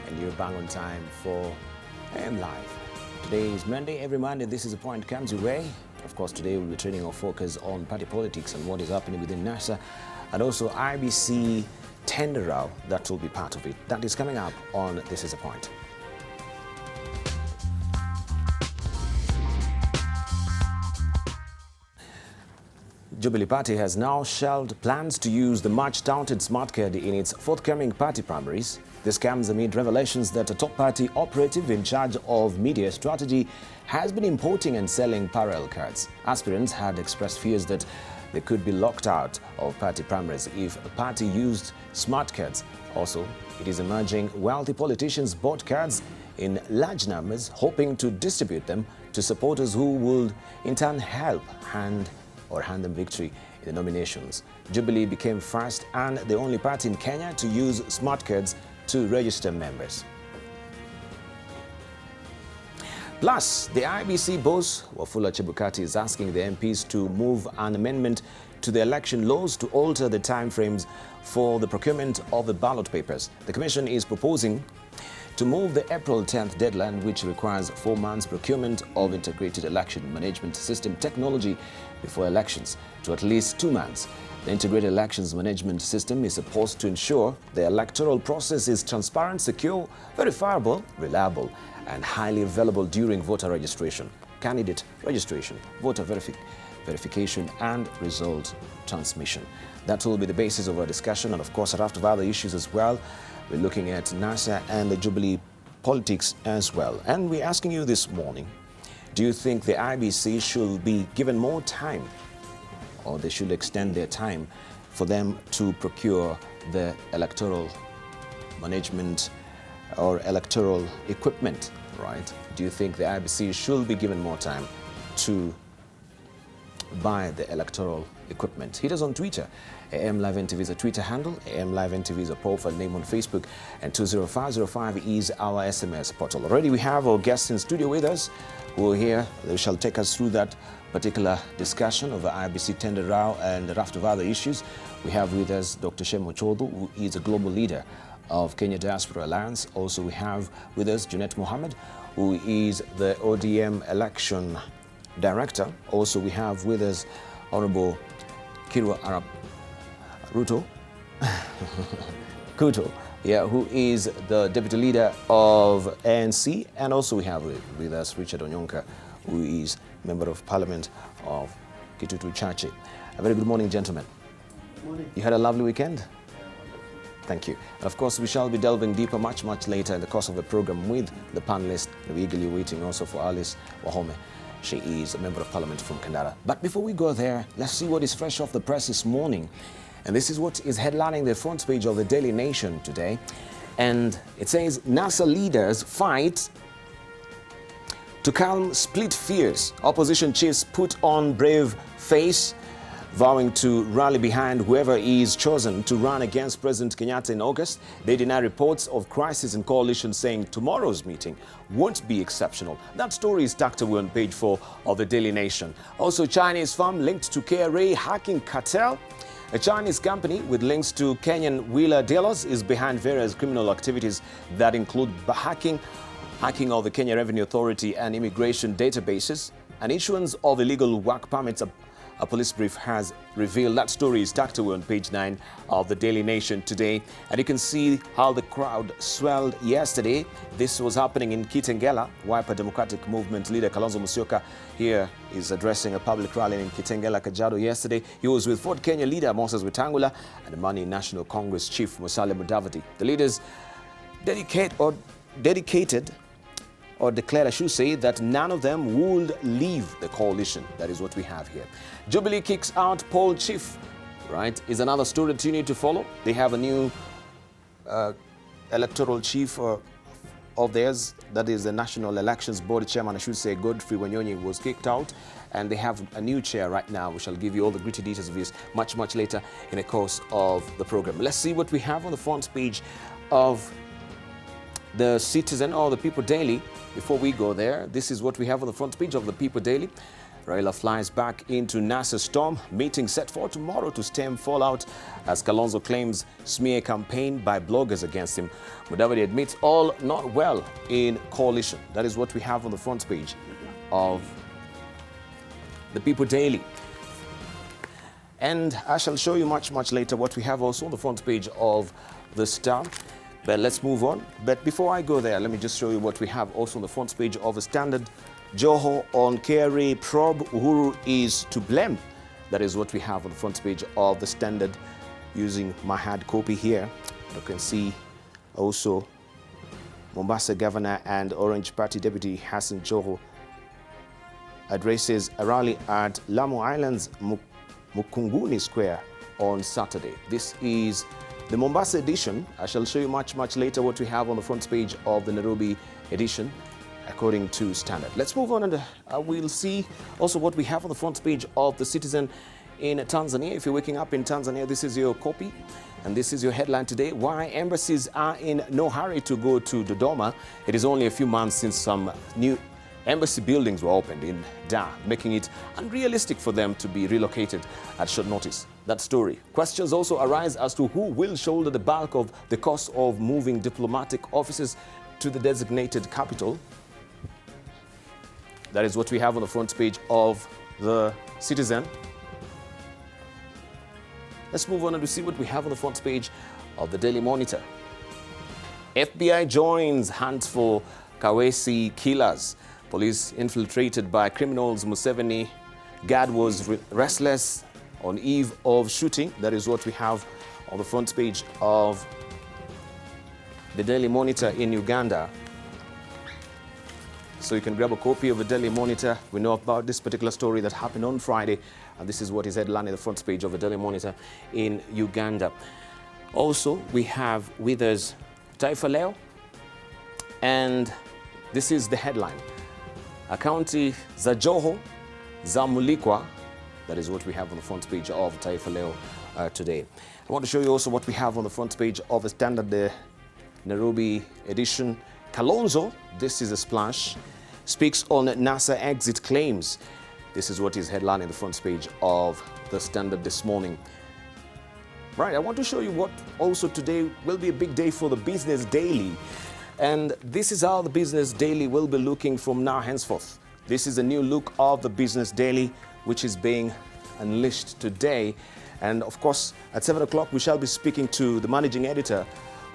and you're bang on time for AM Live. Today is Monday. Every Monday, This Is the Point comes your way. Of course, today we'll be turning our focus on party politics and what is happening within NASA, and also IBC tender row. That will be part of it. That is coming up on This Is the Point. Jubilee Party has now shelved plans to use the much-touted smart card in its forthcoming party primaries. This comes amid revelations that a top party operative in charge of media strategy has been importing and selling parallel cards. Aspirants had expressed fears that they could be locked out of party primaries if the party used smart cards. Also, it is emerging wealthy politicians bought cards in large numbers, hoping to distribute them to supporters who would in turn help hand them victory in the nominations. Jubilee became first and the only party in Kenya to use smart cards to register members. Plus, the IBC boss, Wafula Chebukati, is asking the MPs to move an amendment to the election laws to alter the timeframes for the procurement of the ballot papers. The Commission is proposing to move the April 10th deadline, which requires 4 months procurement of integrated election management system technology before elections, to at least 2 months. The integrated elections management system is supposed to ensure the electoral process is transparent, secure, verifiable, reliable, and highly available during voter registration, candidate registration, voter verification, and result transmission. That will be the basis of our discussion, and of course, a raft of other issues as well. We're looking at NASA and the Jubilee politics as well. And we're asking you this morning, do you think the IBC should be given more time, or they should extend their time for them to procure the electoral management or electoral equipment, right? Do you think the IBC should be given more time to buy the electoral equipment? Hit us on Twitter. AM Live NTV is a Twitter handle. AM Live NTV is a profile name on Facebook. And 20505 is our SMS portal. Already we have our guests in studio with us who are here. They shall take us through that particular discussion of the IBC tender row and a raft of other issues. We have with us Dr. Shem Ochodo, who is a global leader of Kenya Diaspora Alliance. Also, we have with us Junet Mohammed, who is the ODM election director. Also, we have with us Honorable Kirwa Arab Ruto Kuto, who is the deputy leader of ANC, and also we have with us Richard Onyonka, who is member of parliament of Kitutu Chache. A very good morning, gentlemen. Good morning. You had a lovely weekend? Thank you. And of course, we shall be delving deeper much later in the course of the program with the panelists. We're eagerly waiting also for Alice Wahome. She is a member of parliament from Kandara. But before we go there, let's see what is fresh off the press this morning. And this is what is headlining the front page of the Daily Nation today. And it says, NASA leaders fight to calm split fears. Opposition chiefs put on brave face, vowing to rally behind whoever is chosen to run against President Kenyatta in August. They deny reports of crisis in coalition, saying tomorrow's meeting won't be exceptional. That story is tucked away on page 4 of the Daily Nation. Also, Chinese firm linked to KRA hacking cartel. A Chinese company with links to Kenyan wheeler dealers is behind various criminal activities that include hacking of the Kenya Revenue Authority and immigration databases, and issuance of illegal work permits. A police brief has revealed. That story is tucked away on page 9 of the Daily Nation today. And you can see how the crowd swelled yesterday. This was happening in Kitengela. Wiper Democratic Movement leader Kalonzo Musyoka here is addressing a public rally in Kitengela, Kajiado yesterday. He was with Ford Kenya leader Moses Wetangula and Amani National Congress chief Musalia Mudavadi. The leaders declared, I should say, that none of them would leave the coalition. That is what we have here. Jubilee kicks out poll chief, right, is another story that you need to follow. They have a new electoral chief of theirs, that is the National Elections Board chairman, I should say, Godfrey Wanyonyi, was kicked out, and they have a new chair right now. We shall give you all the gritty details of this much later in the course of the program. Let's see what we have on the front page of the Citizen or the People Daily. Before we go there, this is what we have on the front page of the People Daily. Raila flies back into NASA storm. Meeting set for tomorrow to stem fallout as Kalonzo claims smear campaign by bloggers against him. Mudavadi admits all not well in coalition. That is what we have on the front page of the People Daily. And I shall show you much later what we have also on the front page of the Star. But let's move on. But before I go there, let me just show you what we have also on the front page of the Standard. Joho on KRA probe, Uhuru is to blame. That is what we have on the front page of the Standard using my hard copy here. You can see also Mombasa Governor and Orange Party Deputy Hassan Joho addresses a rally at Lamu Island's Mukunguni Square on Saturday. This is the Mombasa edition. I shall show you much later what we have on the front page of the Nairobi edition, according to Standard. Let's move on and we'll see also what we have on the front page of the Citizen in Tanzania. If you're waking up in Tanzania, this is your copy and this is your headline today. Why embassies are in no hurry to go to Dodoma. It is only a few months since some new embassy buildings were opened in Dar, making it unrealistic for them to be relocated at short notice. That story. Questions also arise as to who will shoulder the bulk of the cost of moving diplomatic offices to the designated capital. That is what we have on the front page of the Citizen. Let's move on and see what we have on the front page of the Daily Monitor. FBI joins hunt for Kawesi killers. Police infiltrated by criminals. Museveni guard was restless on eve of shooting. That is what we have on the front page of the Daily Monitor in Uganda. So you can grab a copy of the Daily Monitor. We know about this particular story that happened on Friday, and this is what is headlined in the front page of the Daily Monitor in Uganda. Also, we have with us Taifa Leo, and this is the headline. Akaunti za Joho zamulikwa. That is what we have on the front page of Taifa Leo today. I want to show you also what we have on the front page of the Standard, the Nairobi edition. Kalonzo, this is a splash, speaks on NASA exit claims. This is what is headlining the front page of the Standard this morning. Right, I want to show you what also today will be a big day for the Business Daily. And this is how the Business Daily will be looking from now henceforth. This is a new look of the Business Daily, which is being unleashed today. And of course, at 7 o'clock, we shall be speaking to the managing editor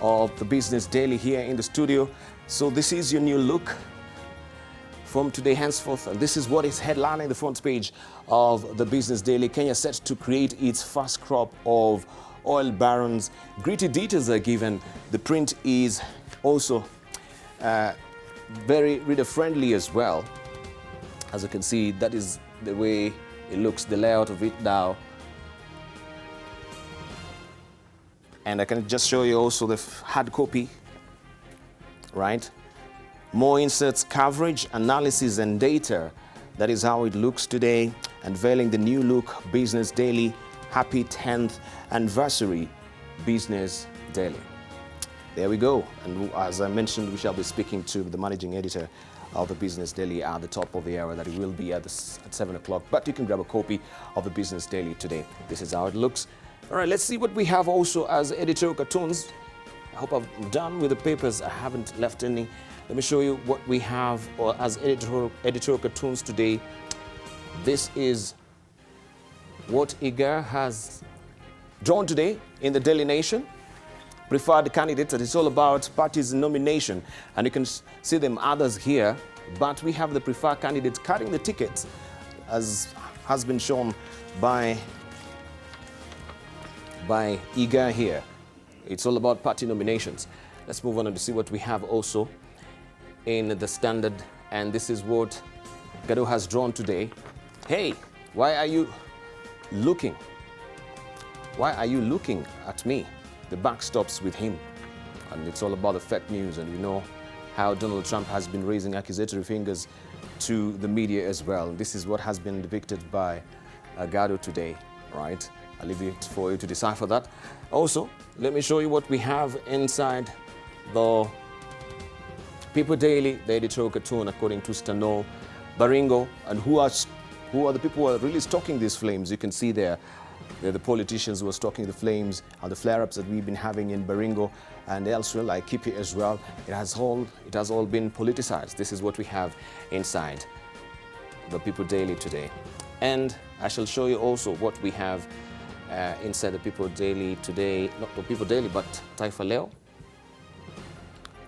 of the Business Daily here in the studio. So this is your new look from today henceforth. And this is what is headlining the front page of the Business Daily. Kenya set to create its first crop of oil barons. Gritty details are given. The print is also very reader-friendly as well. As you can see, that is the way it looks, the layout of it now. And I can just show you also the hard copy, right? More inserts, coverage, analysis, and data. That is how it looks today. Unveiling the new look, Business Daily. Happy 10th anniversary, Business Daily. There we go. And as I mentioned, we shall be speaking to the managing editor of the Business Daily at the top of the hour. That it will be at 7 o'clock. But you can grab a copy of the Business Daily today. This is how it looks. All right, let's see what we have also as editorial cartoons. I hope I'm done with the papers. I haven't left any. Let me show you what we have as editorial cartoons today. This is what Iga has drawn today in the Daily Nation. Preferred candidates, and it's all about parties nomination. And you can see them others here, but we have the preferred candidates cutting the tickets, as has been shown by Iga here. It's all about party nominations. Let's move on and see what we have also in the Standard. And this is what Gado has drawn today. Hey, why are you looking? Why are you looking at me? The buck stops with him. And it's all about the fake news. And we know how Donald Trump has been raising accusatory fingers to the media as well. This is what has been depicted by Gado today, right? I'll leave it for you to decipher that. Also, let me show you what we have inside the People Daily, the editorial cartoon, according to Stano Baringo, and who are who are the people who are really stoking these flames. You can see there, they're the politicians who are stoking the flames, and the flare-ups that we've been having in Baringo and elsewhere, like Kipi as well. It has all been politicized. This is what we have inside the People Daily today. And I shall show you also what we have inside the People Daily today, not the People Daily, but Taifa Leo.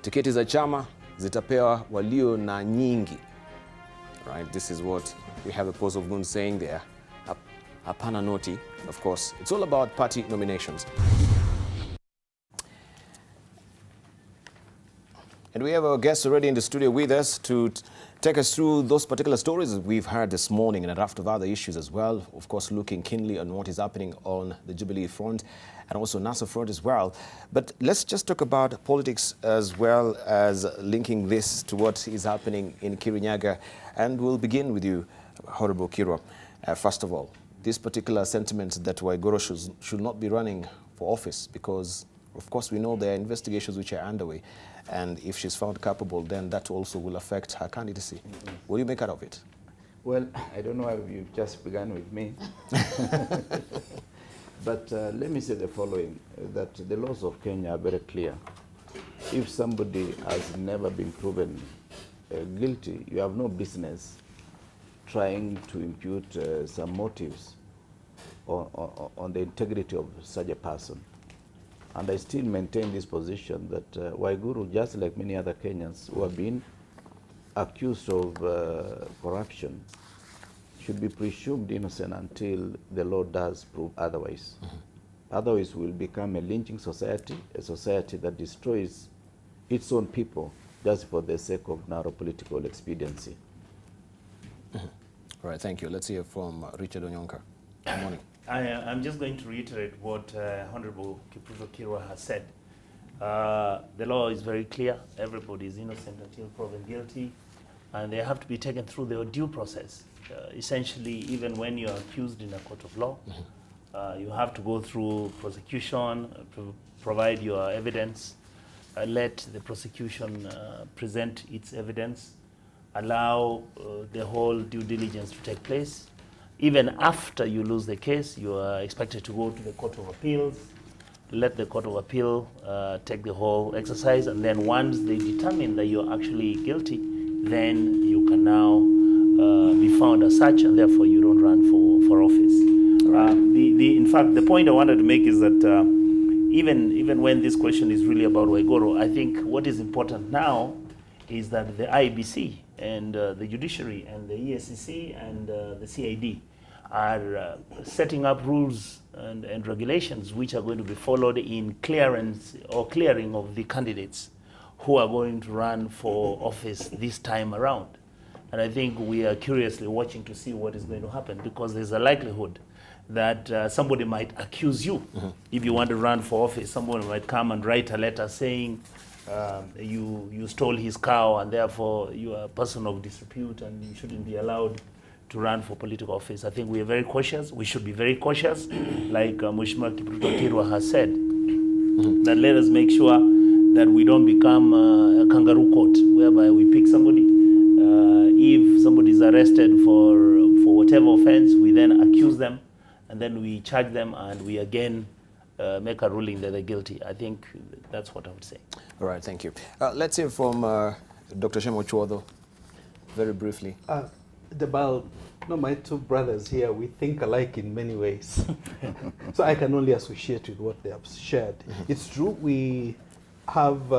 Tiketi za chama zitapewa walio na nyingi. Right, this is what we have the post of Gun saying there. Hapana noti, of course. It's all about party nominations. And we have our guests already in the studio with us to take us through those particular stories that we've heard this morning and a raft of other issues as well. Of course, looking keenly on what is happening on the Jubilee front and also NASA front as well. But let's just talk about politics as well as linking this to what is happening in Kirinyaga. And we'll begin with you, Honorable Kirwa. First of all, this particular sentiment that Waiguru should not be running for office because, of course, we know there are investigations which are underway. And if she's found culpable, then that also will affect her candidacy. What do you make out of it? Well, I don't know why you've just begun with me. But let me say the following, that the laws of Kenya are very clear. If somebody has never been proven guilty, you have no business trying to impute some motives on the integrity of such a person. And I still maintain this position that Waiguru, just like many other Kenyans who have been accused of corruption, should be presumed innocent until the law does prove otherwise. Otherwise, we'll become a lynching society, a society that destroys its own people just for the sake of narrow political expediency. All right, thank you. Let's hear from Richard Onyonka. Good morning. I'm just going to reiterate what Honorable Kipruto Kirwa has said. The law is very clear. Everybody is innocent until proven guilty, and they have to be taken through the due process. Essentially, even when you are accused in a court of law, you have to go through prosecution, provide your evidence, let the prosecution present its evidence, allow the whole due diligence to take place. Even after you lose the case, you are expected to go to the Court of Appeals, let the Court of Appeal take the whole exercise, and then once they determine that you're actually guilty, then you can now be found as such, and therefore you don't run for office. In fact, the point I wanted to make is that even when this question is really about Waiguru, I think what is important now is that the IEBC and the judiciary and the ESCC and the CID are setting up rules and regulations which are going to be followed in clearance or clearing of the candidates who are going to run for office this time around. And I think we are curiously watching to see what is going to happen, because there's a likelihood that somebody might accuse you. If you want to run for office, someone might come and write a letter saying you stole his cow and therefore you are a person of disrepute and you shouldn't be allowed to run for political office. I think we are very cautious. We should be very cautious, like Mheshimiwa Kipruto Kirwa has said, that let us make sure that we don't become a kangaroo court whereby we pick somebody. If somebody is arrested for whatever offense, we then accuse them and then we charge them and we again make a ruling that they're guilty. I think that's what I would say. All right, thank you. Let's hear from Dr. Shemo Chwotho, very briefly. My two brothers here, we think alike in many ways. So I can only associate with what they have shared. It's true, we have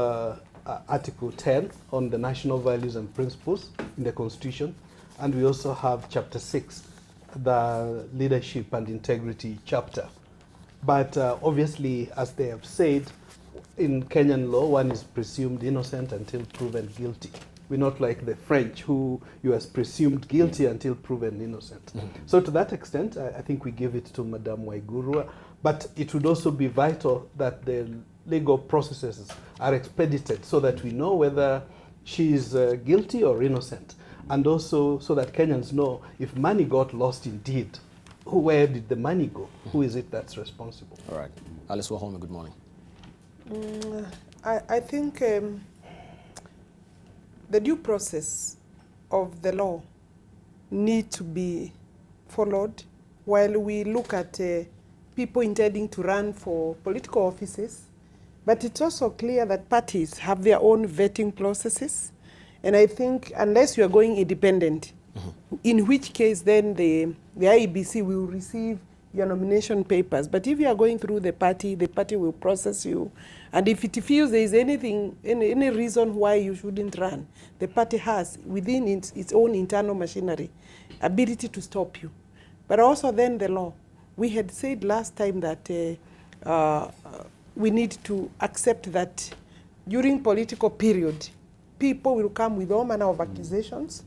Article 10 on the national values and principles in the Constitution, and we also have Chapter 6, the leadership and integrity chapter. But obviously, as they have said, in Kenyan law, one is presumed innocent until proven guilty. We're not like the French, who you are presumed guilty until proven innocent. So to that extent, I think we give it to Madam Waiguru. But it would also be vital that the legal processes are expedited so that we know whether she is guilty or innocent. And also so that Kenyans know if money got lost indeed, where did the money go? Who is it that's responsible? All right. Alice Wahome, good morning. I think the due process of the law need to be followed while we look at people intending to run for political offices. But it's also clear that parties have their own vetting processes. And I think unless you are going independent, in which case then the IEBC will receive your nomination papers. But if you are going through the party will process you. And if it feels there is any reason why you shouldn't run, the party has within its own internal machinery ability to stop you. But also then the law. We had said last time that we need to accept that during political period, people will come with all manner of accusations.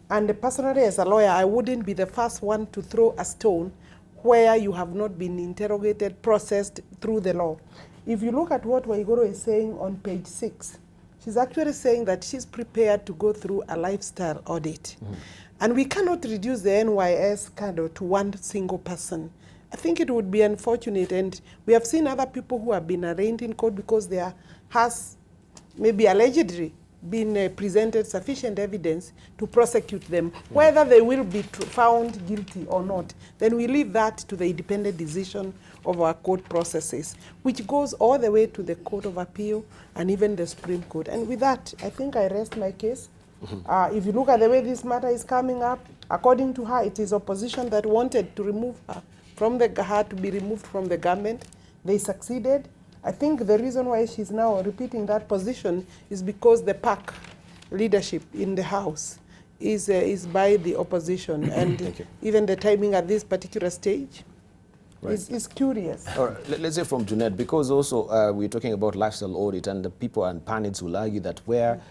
And personally, as a lawyer, I wouldn't be the first one to throw a stone where you have not been interrogated, processed through the law. If you look at what Waiguru is saying on page 6, she's actually saying that she's prepared to go through a lifestyle audit. And we cannot reduce the NYS scandal to one single person. I think it would be unfortunate, and we have seen other people who have been arraigned in court because there has maybe allegedly been presented sufficient evidence to prosecute them. Whether they will be found guilty or not, then we leave that to the independent decision of our court processes, which goes all the way to the Court of Appeal and even the Supreme Court. And with that, I think I rest my case. If you look at the way this matter is coming up, according to her, it is opposition that wanted to remove her from her to be removed from the government. They succeeded. I think the reason why she's now repeating that position is because the PAC leadership in the House is by the opposition. And even the timing at this particular stage is curious. All right, let's say from Junet, because also we're talking about lifestyle audit, and the people and pundits will argue that where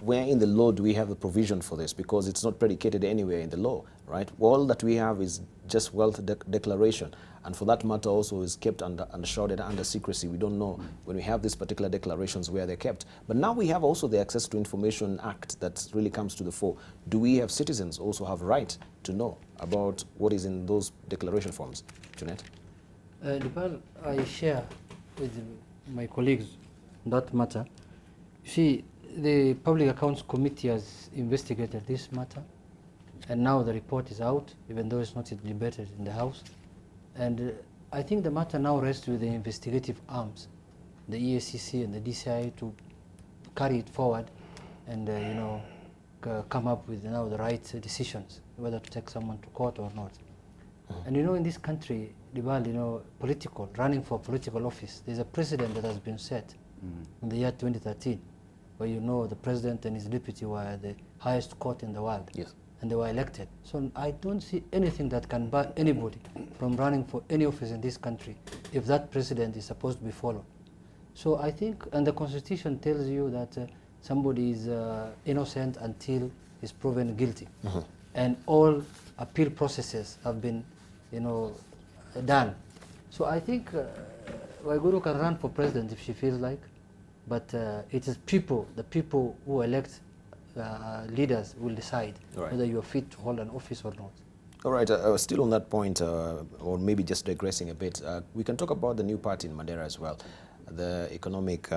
in the law do we have the provision for this? Because it's not predicated anywhere in the law, right? All that we have is just wealth declaration. And for that matter also is kept shrouded under secrecy. We don't know when we have these particular declarations where they're kept. But now we have also the Access to Information Act that really comes to the fore. Do we have citizens also have right to know about what is in those declaration forms? Junet? Dipal, I share with my colleagues that matter. See, the Public Accounts Committee has investigated this matter, and now the report is out, even though it's not debated in the House. And I think the matter now rests with the investigative arms, the EACC and the DCI, to carry it forward and come up with now the right decisions, whether to take someone to court or not. And in this country, Dibal, running for political office, there's a precedent that has been set in the year 2013, where the president and his deputy were the highest court in the world. Yes. And they were elected. So I don't see anything that can bar anybody from running for any office in this country if that precedent is supposed to be followed. So I think, and the Constitution tells you that somebody is innocent until he's proven guilty. And all appeal processes have been, done. So I think Waiguru can run for president if she feels like, but it is the people who elect leaders will decide whether you are fit to hold an office or not. All right, still on that point, or maybe just digressing a bit, we can talk about the new party in Mandera as well, the Economic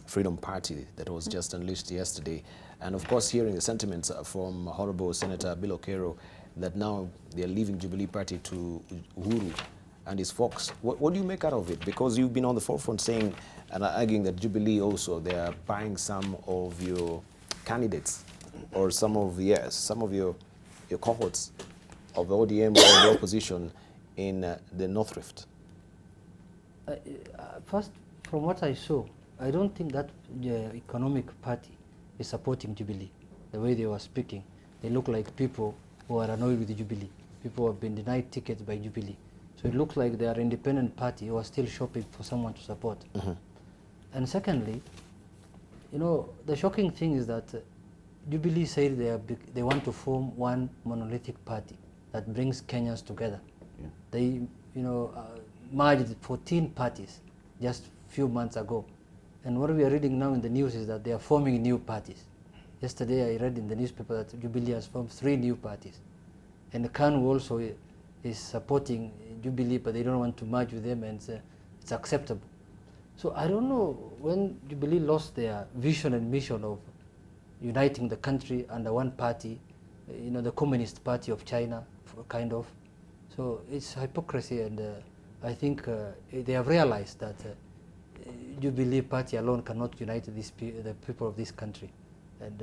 Freedom Party that was just unleashed yesterday. And of course, hearing the sentiments from Honorable Senator Bill Okero that now they're leaving Jubilee Party to Uhuru and his folks. What do you make out of it? Because you've been on the forefront saying and arguing that Jubilee also, they are buying some of your candidates or some of your cohorts of the ODM or the opposition in the North Rift. First, from what I saw, I don't think that the economic party is supporting Jubilee. The way they were speaking, they look like people who are annoyed with Jubilee, people who have been denied tickets by Jubilee. So it looks like they are an independent party who are still shopping for someone to support. And secondly, the shocking thing is that Jubilee said they want to form one monolithic party that brings Kenyans together. They, merged 14 parties just a few months ago. And what we are reading now in the news is that they are forming new parties. Yesterday I read in the newspaper that Jubilee has formed 3 new parties. And the KANU also is supporting Jubilee, but they don't want to merge with them, and it's acceptable. So I don't know, when Jubilee lost their vision and mission of uniting the country under one party, the Communist Party of China, kind of, So it's hypocrisy, and I think they have realized that Jubilee Party alone cannot unite the people of this country. And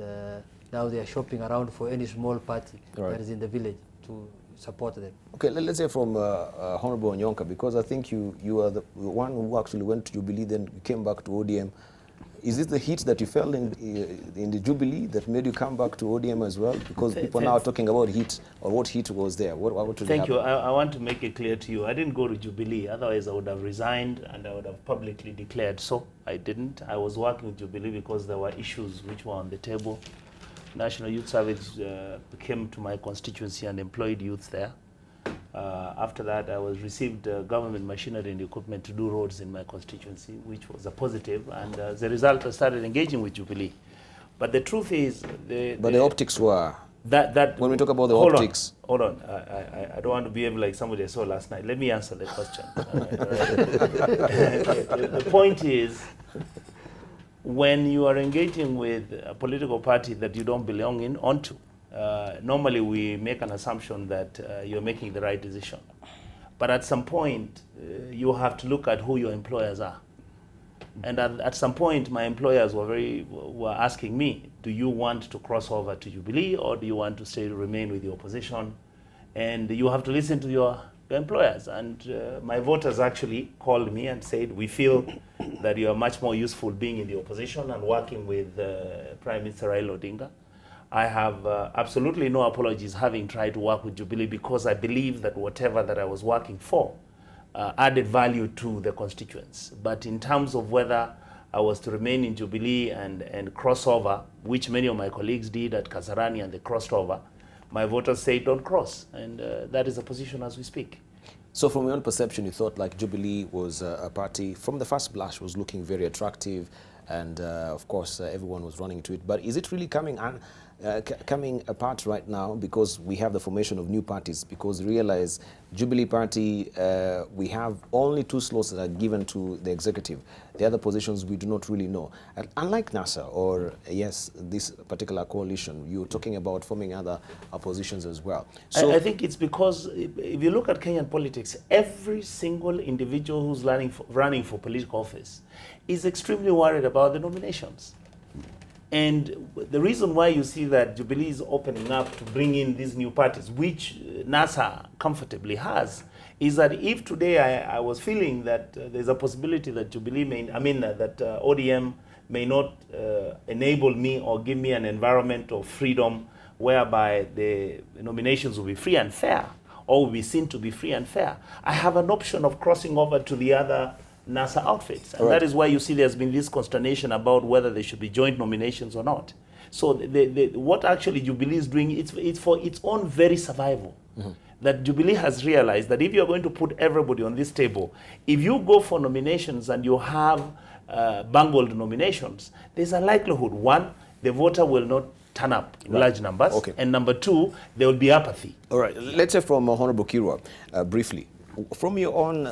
now they are shopping around for any small party that is in the village to support them. Okay, let's hear from Honorable Onyonka, because I think you are the one who actually went to Jubilee, then you came back to ODM. Is it the heat that you felt in the Jubilee that made you come back to ODM as well? Because people now are talking about heat, or what heat was there. What really Thank you. happened? I want to make it clear to you, I didn't go to Jubilee, otherwise I would have resigned and I would have publicly declared so. I didn't. I was working with Jubilee because there were issues which were on the table. National Youth Service came to my constituency and employed youth there. After that, I was received government machinery and equipment to do roads in my constituency, which was a positive, and as a result, I started engaging with Jubilee. But the truth is, the optics were that when we talk about the hold optics. Hold on, I don't want to behave like somebody I saw last night. Let me answer the question. The point is, when you are engaging with a political party that you don't belong in onto, normally we make an assumption that you're making the right decision. But at some point, you have to look at who your employers are. And at some point, my employers were asking me, do you want to cross over to Jubilee, or do you want to remain with the opposition? And you have to listen to your employers. And my voters actually called me and said, we feel that you are much more useful being in the opposition and working with Prime Minister Raila Odinga. I have absolutely no apologies having tried to work with Jubilee, because I believe that whatever that I was working for added value to the constituents. But in terms of whether I was to remain in Jubilee and cross over, which many of my colleagues did at Kasarani, and they crossed over, my voters say don't cross. And that is a position as we speak. So from your own perception, you thought like Jubilee was a party, from the first blush, was looking very attractive, and of course everyone was running to it. But is it really coming apart right now, because we have the formation of new parties? Because realize Jubilee Party, we have only 2 slots that are given to the executive. The other positions we do not really know. And unlike NASA or yes, this particular coalition, you're talking about forming other oppositions as well. So I think it's because if you look at Kenyan politics, every single individual who's running for political office is extremely worried about the nominations. And the reason why you see that Jubilee is opening up to bring in these new parties, which NASA comfortably has, is that if today I was feeling that there's a possibility that Jubilee that ODM may not enable me or give me an environment of freedom whereby the nominations will be free and fair, or will be seen to be free and fair, I have an option of crossing over to the other NASA outfits. And that is why you see there's been this consternation about whether there should be joint nominations or not. So what actually Jubilee is doing, it's for its own very survival. That Jubilee has realized that if you're going to put everybody on this table, if you go for nominations and you have bungled nominations, there's a likelihood, 1, the voter will not turn up in large numbers, and number 2, there will be apathy. All right, let's hear from Honorable Kirwa briefly. From your own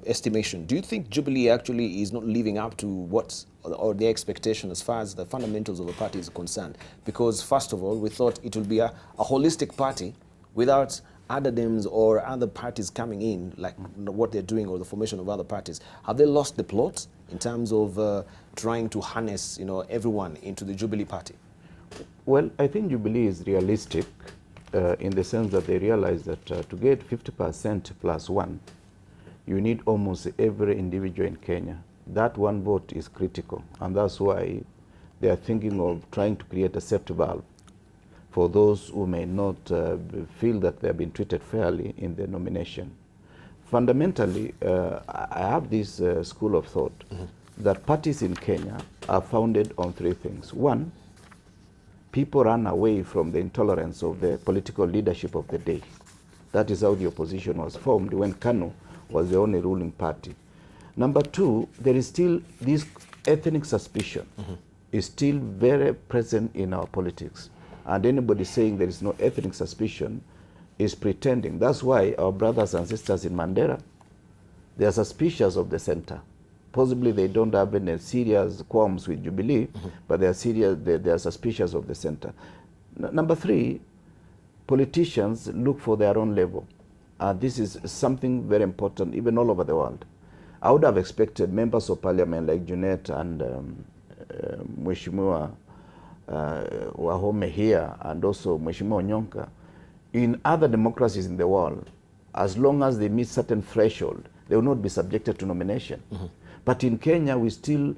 estimation, do you think Jubilee actually is not living up to what, or the expectation as far as the fundamentals of the party is concerned? Because first of all, we thought it would be a holistic party without additives or other parties coming in, like what they're doing, or the formation of other parties. Have they lost the plot in terms of trying to harness, everyone into the Jubilee Party? Well, I think Jubilee is realistic in the sense that they realize that to get 50% plus 1, you need almost every individual in Kenya. That 1 vote is critical, and that's why they are thinking of trying to create a safety valve for those who may not feel that they have been treated fairly in the nomination. Fundamentally, I have this school of thought that parties in Kenya are founded on 3 things. 1, people run away from the intolerance of the political leadership of the day. That is how the opposition was formed when KANU was the only ruling party. Number 2, there is still this ethnic suspicion is still very present in our politics. And anybody saying there is no ethnic suspicion is pretending. That's why our brothers and sisters in Mandera, they are suspicious of the center. Possibly they don't have any serious qualms with Jubilee, but they are suspicious of the center. Number 3, politicians look for their own level. This is something very important, even all over the world. I would have expected members of parliament like Junet and Mheshimiwa Wahome here, and also Mheshimiwa Onyonka, in other democracies in the world, as long as they meet certain threshold, they will not be subjected to nomination. But in Kenya, we still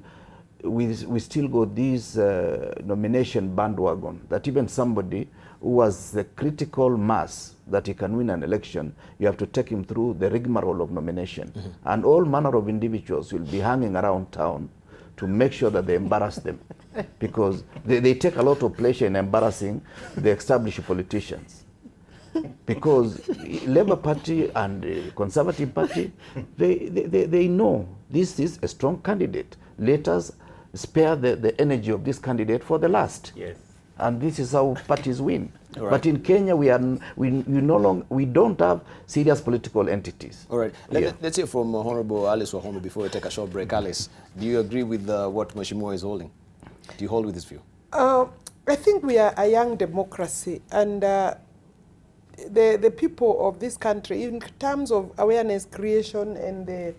go this nomination bandwagon, that even somebody who has the critical mass that he can win an election, you have to take him through the rigmarole of nomination. And all manner of individuals will be hanging around town to make sure that they embarrass them, because they take a lot of pleasure in embarrassing the established politicians. Because Labour Party and Conservative Party, they know this is a strong candidate. Let us spare the energy of this candidate for the last. Yes. And this is how parties win. All right. But in Kenya, we don't have serious political entities. All right. Let's hear from Honorable Alice Wahome before we take a short break. Alice, do you agree with what Mheshimiwa is holding? Do you hold with this view? I think we are a young democracy, and the people of this country, in terms of awareness creation and the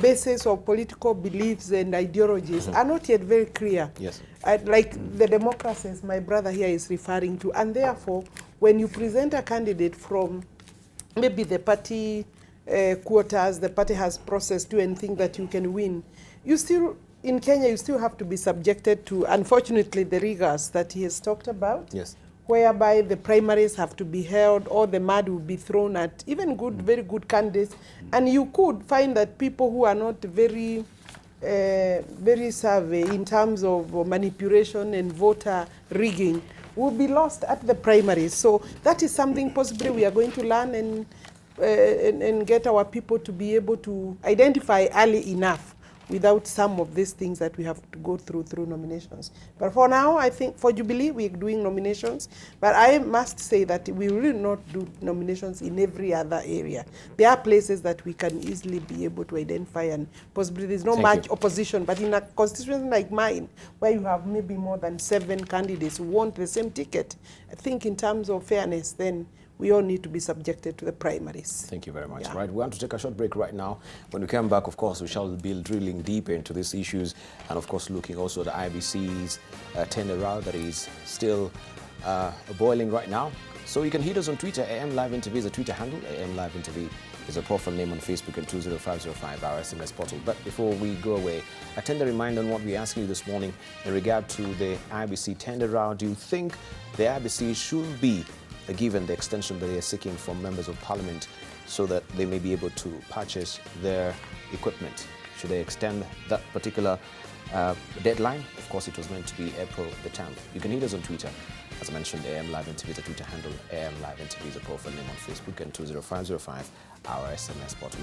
basis of political beliefs and ideologies, are not yet very clear. Yes. Like the democracies my brother here is referring to. And therefore, when you present a candidate from maybe the party quotas, the party has processed you and think that you can win, you still, in Kenya, you still have to be subjected to, unfortunately, the rigors that he has talked about. Yes. Whereby the primaries have to be held, or the mud will be thrown at even good, very good candidates. And you could find that people who are not very savvy in terms of manipulation and voter rigging will be lost at the primaries. So that is something possibly we are going to learn and get our people to be able to identify early enough, without some of these things that we have to go through nominations. But for now, I think for Jubilee, we're doing nominations. But I must say that we will not do nominations in every other area. There are places that we can easily be able to identify, and possibly there's not much opposition. But in a constituency like mine, where you have maybe more than 7 candidates who want the same ticket, I think in terms of fairness, then we all need to be subjected to the primaries. Thank you very much. Yeah. Right, we want to take a short break right now. When we come back, of course, we shall be drilling deeper into these issues, and of course looking also at the IBC's tender route that is still boiling right now. So you can hit us on Twitter. AM Live NTV is a Twitter handle. AM Live NTV is a profile name on Facebook, and 20505 our SMS portal. But before we go away, a tender reminder on what we asked you this morning in regard to the IBC tender route. Do you think the IBC should be given the extension that they are seeking from members of parliament so that they may be able to purchase their equipment? Should they extend that particular deadline? Of course, it was meant to be April the 10th. You can hit us on Twitter. As I mentioned, AM Live NTV is a Twitter handle. AM Live NTV is a profile name on Facebook, and 20505 our SMS portal.